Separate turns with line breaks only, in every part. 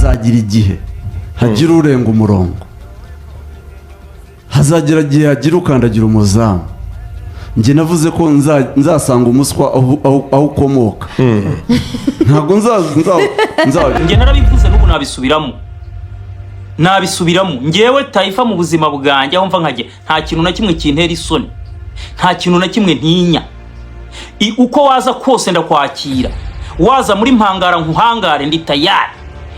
hazagira igihe hagira urenga umurongo, hazagira igihe hagira ukandagira umuzamu. Njye navuze ko nzasanga umuswa aho ukomoka. Ntabwo
njye narabivuze n'ubu nabisubiramo ngewe Taifa mu buzima bwanjye aho mva nkajye nta kintu na kimwe kintera isoni, nta kintu na kimwe ntinya. Uko waza kose ndakwakira, waza muri mpangara nkuhangare ndi tayari.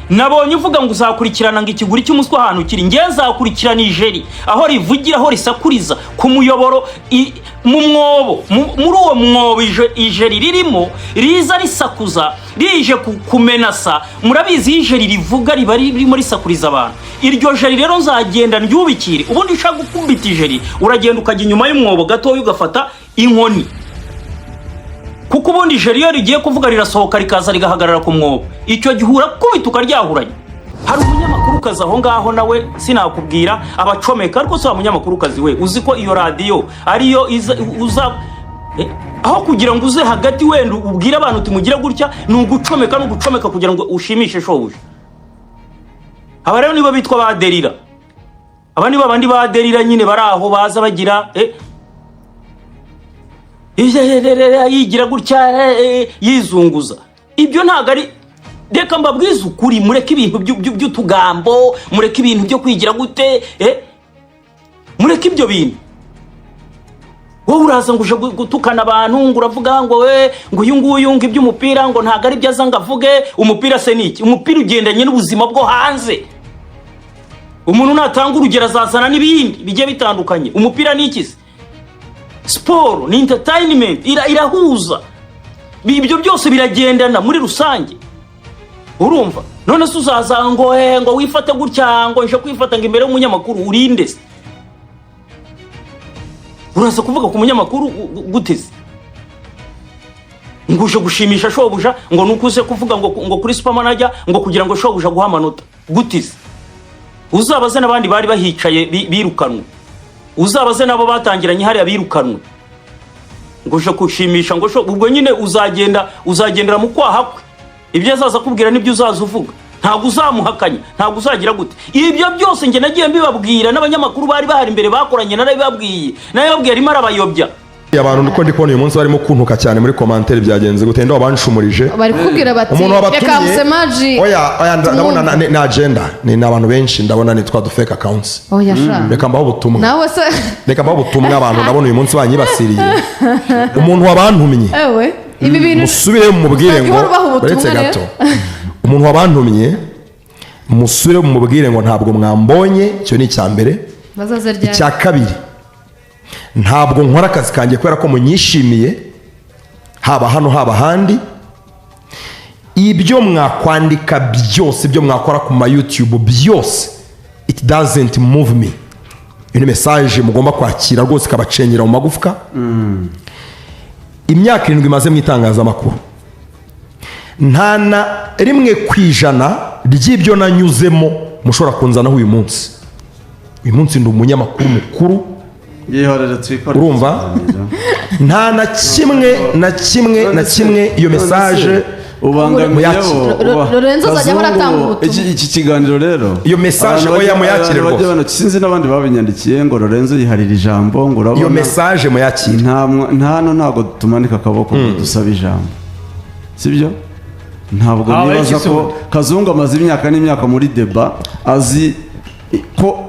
Nabonye uvuga ngo uzakurikirana ngo ikiguri cy'umuswa ahantu kiri, nge nzakurikira Nigeria aho rivugira aho risakuriza ku muyoboro mu mwobo, muri uwo mwobo ijeri ririmo riza risakuza rije kumenasa. Murabizi ijeri rivuga riba ririmo risakuriza abantu. Iryo jeri rero nzagenda ndyubikire, ubundi ushaka gukubita ijeri uragenda ukajya inyuma y'umwobo gatoya ugafata inkoni, kuko ubundi ijeri iyo rigiye kuvuga rirasohoka rikaza rigahagarara ku mwobo, icyo gihura kubita ukaryahuranye. Hari umunyamakuru kazi aho ngaho nawe sinakubwira abacomeka, ariko so umunyamakuru kazi we uzi ko iyo radio ariyo uza aho kugira ngo uze hagati wenda ubwire abantu tumugira gutya n'ugucomeka kugira ngo ushimishe shobuja. Aba rero nibo bitwa baderira, aba nibo abandi baderira nyine bari aho baza bagira yigira gutya yizunguza. Ibyo ntago ari, reka mbabwize ukuri, mureke ibintu by'utugambo, mureke ibintu byo kwigira gute, mureke ibyo bintu. Wowe uraza ngo uje gutukana abantu, ngo uravuga ngo ngo uyu nguyu ngo iby'umupira ngo ntago ari byo azanga avuge. Umupira se niki? Umupira ugendanye n'ubuzima bwo hanze. Umuntu natanga urugero azazana n'ibindi bigiye bitandukanye. Umupira ni iki? Sport ni entertainment, irahuza. Ibyo byose biragendana muri rusange, urumva? None se uzaza ngo wifate gutya ngo nje kwifata ngo imbere y'umunyamakuru urinde se? Uraza kuvuga ku munyamakuru guteze ngo uje gushimisha shobuja, ngo nukuze kuvuga ngo kuri supermanager ngo kugira ngo shobuja guha amanota guteze? Uzabaze n'abandi bari bahicaye birukanwe, uzabaze nabo batangiranye hari abirukanwe ngo uje kushimisha ngo ubwo nyine uzagendera mu kwaha kwe. Ibyo azaza kubwira nibyo uzaza uvuga, ntabwo uzamuhakanya, ntabwo uzagira gute. Ibyo byose nge nagiye mbibabwira n'abanyamakuru bari bahari imbere bakoranye narabibabwiye arimo arabayobya.
Abantu uko ndi kubona uyu munsi barimo kuntuka cyane muri commentaire byagenze gute, ndo abanshumurije
bari kubwira bati reka usemaji
oya ndabona na agenda ni abantu benshi, ndabona ni twa fake accounts.
Oya sha
reka mbaho ubutumwa
nawe se
reka mbaho ubutumwa abantu ndabona uyu munsi banyibasiriye. Umuntu wabantumye
ibi bintu
musubire mubwire ngo baretse gato. Umuntu wabantumye musubire mubwire ngo ntabwo mwambonye, cyo ni cyambere. Icya kabiri, ntabwo nkora akazi kanjye kubera ko munyishimiye, haba hano haba handi. Ibyo mwakwandika byose, ibyo mwakora ku ma YouTube byose, it doesn't move me. Une message mugomba kwakira rwose kabacengera mu magufwa. Imyaka 7 imaze mu itangazamakuru, nta na rimwe kwijana ry'ibyo nanyuzemo mushobora kunzanaho uyu munsi. Uyu munsi ndi umunyamakuru mukuru, urumva? Nta na kimwe iyo message
Lorenzo azajya baratanga ubutumwa.
Iki kiganiro rero
iyo message oya muyakire rwose.
Sinzi n'abandi babinyandikiye ngo Lorenzo yiharira ijambo, ngo urabona
iyo message muyakire.
Ntano ntago tumanika akaboko dusaba ijambo, sibyo? Ntabwo nibaza ko Kazungu amaze imyaka n'imyaka muri deba, azi ko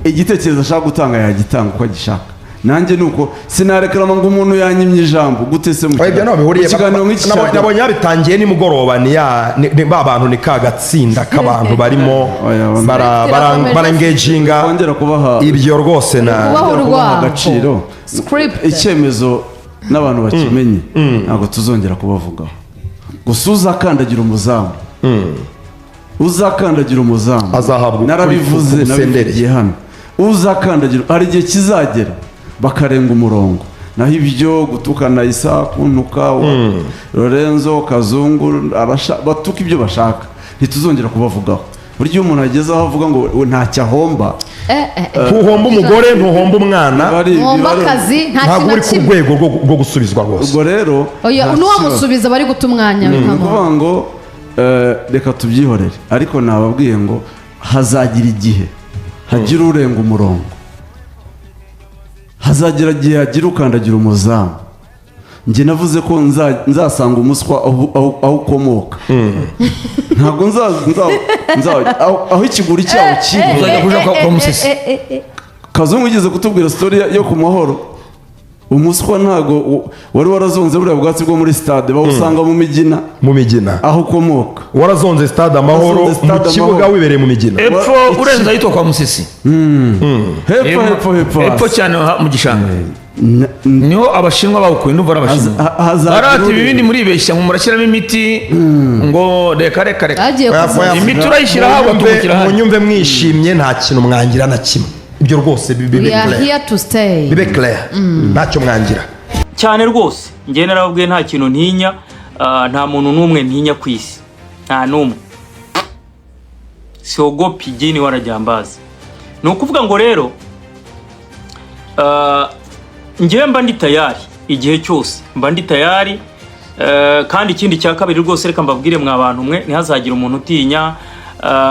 igitekerezo ashaka gutanga yagitanga uko agishaka. Nanjye nuko sinarekeramo ngo umuntu yanyimye ijambo gute se mu
kiganiro nk'iki. Nabonye yabitangiye ni mugoroba ni abantu ni kagatsinda k'abantu barimo barengaginga ibyo rwose na
agaciro icyemezo n'abantu bakimenye, ntabwo tuzongera kubavugaho. Gusa uzakandagira umuzamu, uzakandagira umuzamu
azahabwa
narabivuze nabivugiye hano. Uzakandagira hari igihe kizagera bakarenga umurongo, naho ibyo gutukana Isa kuntuka Lorenzo Kazungu batuka ibyo bashaka ntituzongera kubavugaho. Buryo umuntu ageze aho avuga ngo nta cyahomba,
ntuhomba umugore ntuhomba umwana,
ntuhomba akazi,
ntabwo uri ku rwego rwo gusubizwa rwose.
Ubwo rero
n'uwamusubiza bari guta umwanya
bikavuga ngo reka tubyihorere ariko nababwiye ngo hazagira igihe hagira urenga umurongo, hazagira igihe hagira ukandagira umuzamu. njye navuze ko nzasanga umuswa aho ukomoka, ntabwo aho ikiguri cyawo kiri.
uzajya kuja kwa Musisi.
Kazungu ugeze kutubwira story yo ku Mahoro, umuswa ntago wari warazonze buriya bwatsi bwo muri stade bawusanga mu migina aho ukomoka.
Warazonze stade Amahoro mu kibuga wibereye mu migina
epfo urenza ahitwa kwa Musisi. Hepfo cyane mu gishanga niho abashinwa bawukuye. Ndumva abashinwa barati ibindi muri ibeshya ngo murashyiramo imiti ngo reka imiti urayishyira aho batukira hano.
Munyumve mwishimye, nta kintu mwangira na kimwe. Ibyo rwose bibe clair, ntacyo mwangira
cyane rwose. Njye narababwiye nta kintu ntinya, nta muntu n'umwe ntinya ku isi, nta n'umwe. Siogopi jini wala jambazi. Ni ukuvuga ngo rero njyewe mba ndi tayari igihe cyose, mba ndi tayari. Kandi ikindi cya kabiri rwose reka mbabwire mwa bantu mwe, ntihazagira umuntu utinya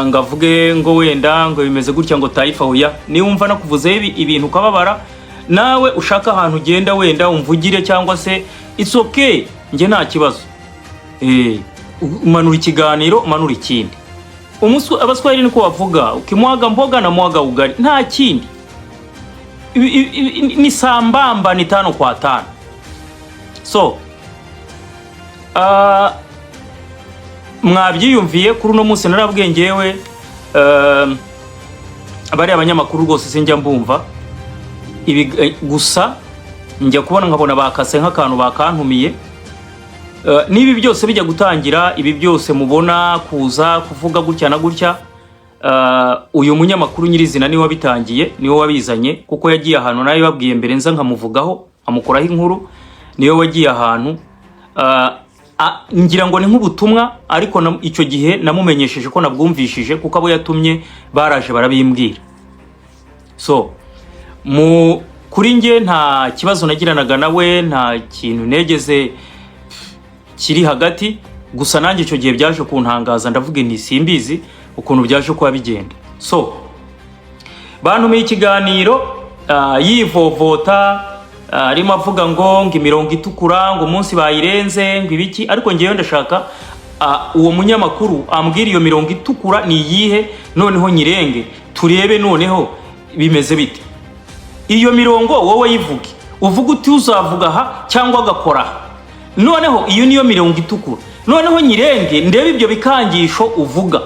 ngavuge ngo wenda ngo bimeze gutya ngo Taifa hoya. Niba umva nakuvuzeho ibintu ukababara, nawe ushaka ahantu ugenda wenda umvugire cyangwa se it's okay, njye nta kibazo. Umanura ikiganiro, umanura ikindi. Abaswahili niko bavuga, ukimwaga mboga na mwaga ugari, nta kindi. Ni sambamba, ni 5 kwa 5. So mwabyiyumviye kuri uno munsi narabwiye ngewe abari abanyamakuru rwose sinjya mbumva ibi gusa njya kubona nkabona bakase nk'akantu bakantumiye. Nibi byose bijya gutangira, ibi byose mubona kuza kuvuga gutya na gutya, uyu munyamakuru nyirizina niwe wabitangiye, niwe wabizanye, kuko yagiye ahantu nayo babwiye mbere nza nkamuvugaho amukuraho inkuru. Niwe wagiye ahantu ngira ngo ni nk'ubutumwa, ariko icyo gihe namumenyesheje ko nabwumvishije kuko abo yatumye baraje barabimbwira. So kuri nge nta kibazo nagiranaga nawe, nta kintu negeze kiri hagati. Gusa nanjye icyo gihe byaje kuntangaza, ndavuga nti simbizi ukuntu byaje kuba bigenda. So bantumiye ikiganiro yivovota, arimo avuga ngo imirongo itukura ngo umunsi bayirenze ngo ibiki. Ariko ngewe ndashaka uwo munyamakuru ambwira iyo mirongo itukura ni iyihe, noneho nyirenge turebe noneho bimeze bite. Iyo mirongo wowe yivuge, uvuga uti uzavuga aha cyangwa agakora. Noneho iyo niyo mirongo itukura, noneho nyirenge ndebe ibyo bikangisho uvuga.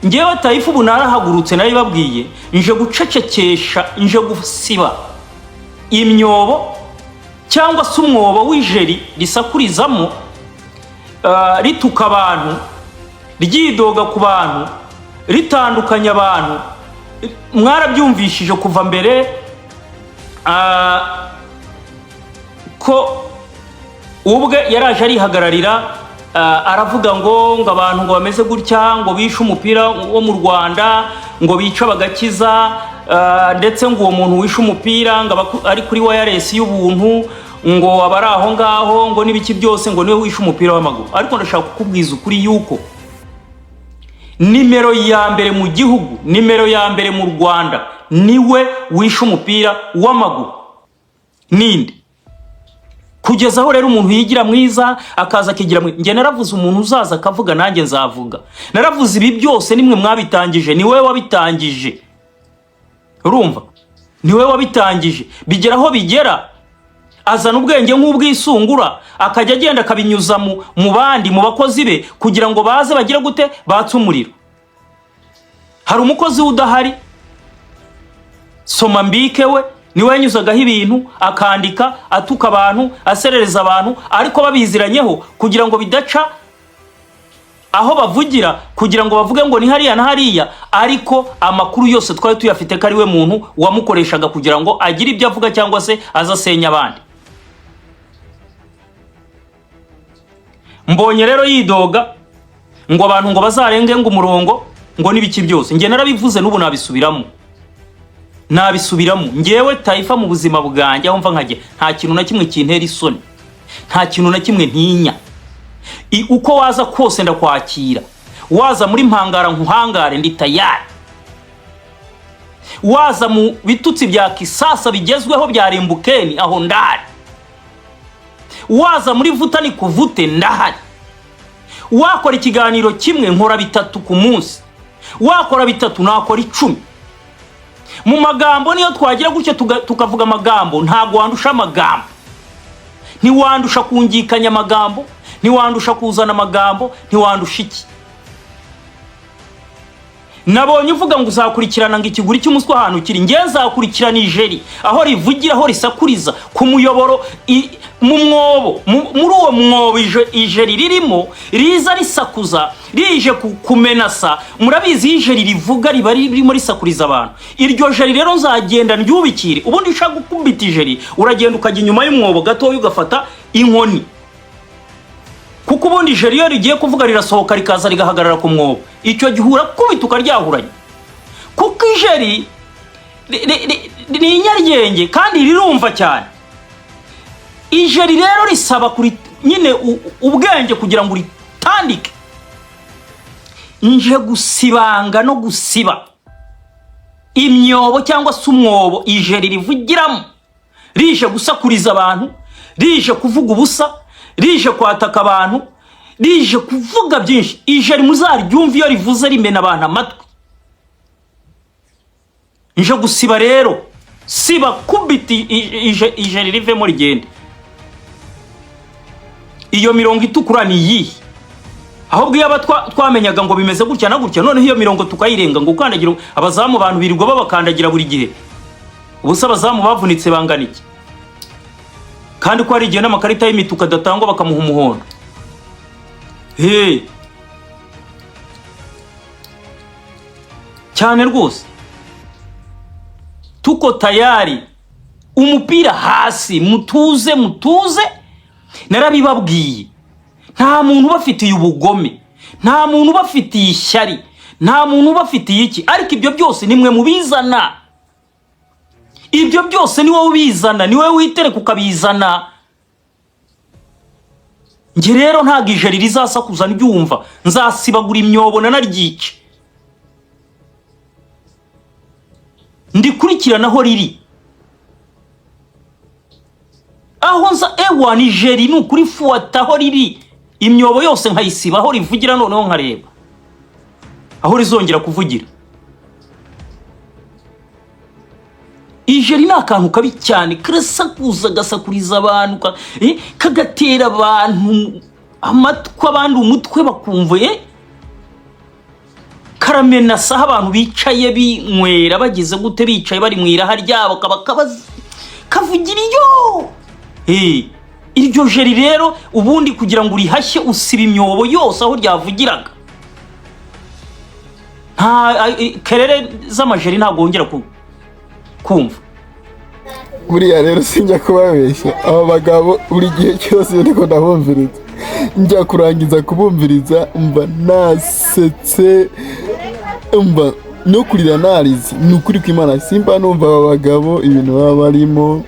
Ngewe Taifa ubu narahagurutse naribabwiye, nje gucecekesha, nje gusiba imyobo cyangwa se umwobo w'ijeri risakurizamo, rituka abantu, ryidoga ku bantu, ritandukanya abantu. Mwarabyumvishije kuva mbere ko ubwe yaraje arihagararira, aravuga ngo abantu ngo bameze gutya, ngo bishe umupira wo mu Rwanda, ngo bica bagakiza, ndetse ngo uwo muntu wishe umupira ngo ari kuri wireless y'ubuntu, ngo abari aho ngaho ngo n'ibiki byose ngo niwe wishe umupira w'amaguru. Ariko ndashaka kukubwiza ukuri yuko nimero ya mbere mu gihugu, nimero ya mbere mu Rwanda niwe wishe umupira w'amaguru. Ninde? Kugeza aho rero umuntu yigira mwiza akaza akigira mwiza. Nge naravuze umuntu uzaza akavuga nanjye nzavuga. Naravuze ibi byose nimwe mwabitangije, niwe wabitangije. Urumva? Niwe wabitangije. Bigera aho bigera, azana ubwenge nk'ubwisungura, akajya agenda akabinyuza mu bandi, mu bakozi be, kugira ngo baze bagira gute batse umuriro. Hari umukozi udahari, Soma Mbike we niwe yanyuzagaho ibintu akandika atuka abantu, aserereza abantu, ariko babiziranyeho kugira ngo bidaca aho bavugira, kugira ngo bavuge ngo ni hariya na hariya. Ariko amakuru yose twari tuyafite ko ari we muntu wamukoreshaga kugira ngo agire ibyo avuga cyangwa se azasenya abandi. Mbonye rero yidoga ngo abantu ngo bazarenge ngo umurongo ngo n'ibiki byose. Nge narabivuze n'ubu nabisubiramo. Ngewe Taifa mu buzima bwanjye aho mva nkajye nta kintu na kimwe kintera isoni, nta kintu na kimwe ntinya. uko waza kose ndakwakira. Waza muri mpangara nkuhangare ndi tayari. Waza mu bitutsi bya kisasa bigezweho bya Rimbukeni aho ndari. Waza muri vuta ni kuvute ndahari. Wakora ikiganiro kimwe nkora 3 ku munsi. Wakora 3 nakora 10. Mu magambo niyo twagira gutyo tukavuga amagambo, ntago wandusha amagambo. Ntiwandusha kungikanya amagambo, ntiwandusha kuzana amagambo, ntiwandusha iki. Nabonye uvuga ngo uzakurikirana ngo ikiguri cy'umuswa ahantu kiri. Nge nzakurikirana Ijeri aho rivugira, aho risakuriza ku muyoboro mu mwobo. Muri uwo mwobo Ijeri ririmo riza risakuza rije kumenasa. Murabizi Ijeri rivuga riba ririmo risakuriza abantu. Iryo Jeri rero nzagenda ndyubikire. Ubundi ushaka gukubita Ijeri uragenda ukajya inyuma y'umwobo gato ugafata inkoni. Kuko ubundi Ijeri iyo rigiye kuvuga rirasohoka rikaza rigahagarara ku mwobo. Icyo gihura kubita ukaryahuranye. Kuko Ijeri ni inyaryenge kandi rirumva cyane. Ijeri rero risaba kuri nyine ubwenge kugira ngo ritandike. Nje gusibanga no gusiba imyobo cyangwa se umwobo Ijeri rivugiramo. Rije gusakuriza abantu, rije kuvuga ubusa, rije kwataka abantu, rije kuvuga byinshi. Ijeri muzaryumva iyo rivuze rimena abantu amatwi. Nje gusiba rero, siba kubiti Ijeri rivemo rigende. Iyo mirongo itukura ni yihe? Ahubwo yaba twamenyaga ngo bimeze gutya na gutya, none iyo mirongo tukayirenga ngo ukandagira abazamu abantu birirwa babakandagira buri gihe. Ubusa abazamu bavunitse bangana iki? Kandi ko ari igihe n'amakarita y'imituka datangwa bakamuha umuhondo. Cyane rwose. Tuko tayari. Umupira hasi, mutuze. Narabibabwiye. Nta muntu bafitiye ubugome, nta muntu bafitiye ishyari, nta muntu bafitiye iki. Ariko ibyo byose nimwe mubizana. Ibyo byose ni wowe ubizana, ni wowe witereka ukabizana. Nge rero ntago Ijeri rizasakuza ndyumva. Nzasibagura imyobo naryice. Ndikurikirana aho riri. Aho nza ni Ijeri nukuri fuata aho riri. Imyobo yose nkayisiba aho rivugira noneho nkareba aho rizongera kuvugira. Ijeri ni akantu kabi cyane, karasakuza gasakuriza abantu, kagatera abantu amatwi, abandi umutwe bakumva. Karamenasa aho abantu bicaye binywera bagize gute, bicaye bari mwiraha ryabo kavugira iyo. Iryo Jeri rero ubundi kugira ngo urihashye usiba imyobo yose aho ryavugiraga. Nta kerere z'amajeri ntabwo wongera kumva.
Buriya rero sinjya kubabeshya, aba bagabo buri gihe cyose ndiko ndabumviriza, njya kurangiza kubumviriza mba nasetse, mba no kurira narize. Ni ukuri kw'Imana simba numva aba bagabo ibintu baba barimo.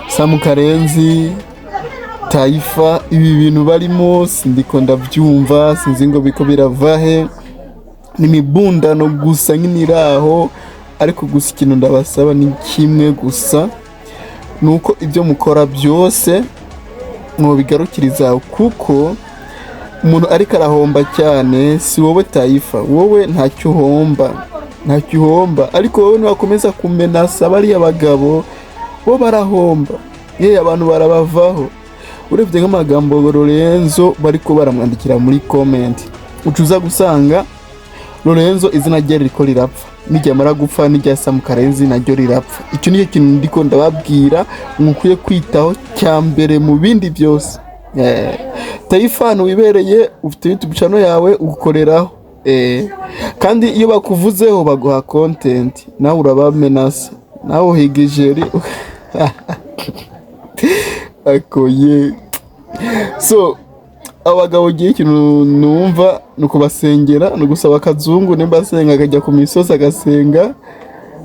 Sam Karenzi, Taifa, ibi bintu barimo sindiko ndabyumva, sinzi ngo biko biravahe. Nimibunda no gusa nk'iniraho. Ariko gusa ikintu ndabasaba ni kimwe gusa, nuko ibyo mukora byose mubigarukiriza, kuko umuntu ariko arahomba cyane si wowe Taifa. Wowe ntacyo uhomba, ariko wowe niwakomeza kumenasa bari abagabo bo barahomba. Abantu barabavaho. Urebye nk'amagambo Lorenzo bariko baramwandikira muri comment, ucuza gusanga Lorenzo izina rye riko rirapfa, nijyamara gupfa n'ijya Sam Karenzi naryo rirapfa. Icyo niyo kintu ndiko ndababwira mukwiye kwitaho cyambere mu bindi byose. Taifa wibereye ufite YouTube channel yawe ugukoreraho, kandi iyo bakuvuzeho baguha content, nawe urabamenasa, nawe higa Ijeri akoye. So abagabo giye ikintu numva nuko basengera, no gusaba Kazungu nimba asenga akajya ku misozi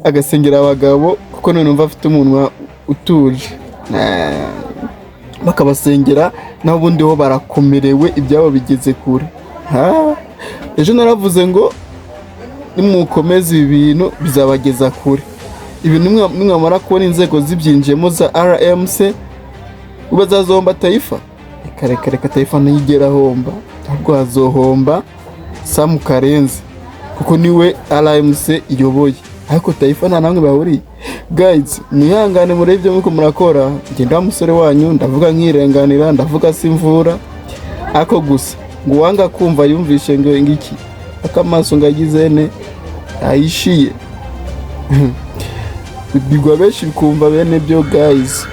agasengera abagabo, kuko none numva afite umunwa utuje. bakabasengera n'ubundi ho barakomerewe ibyabo bigeze kure. Ejo naravuze ngo nimukomeza ibi bintu bizabageza kure. Ibintu mwamara kubona inzego zibyinjiyemo za RMC ubazazomba Taifa. Reka Taifa ntiyigera homba, ahubwo hazohomba Sam Karenzi kuko niwe RMC iyoboye, ariko Taifa nta namwe bahuriye. Guys, mwihangane muri ibyo muko murakora, ngenda musore wanyu ndavuga nkirenganira, ndavuga simvura, ako gusa ngo wanga kumva yumvishe ngo ngiki akamaso ngagizene ayishiye bigwa benshi kumva bene byo guys.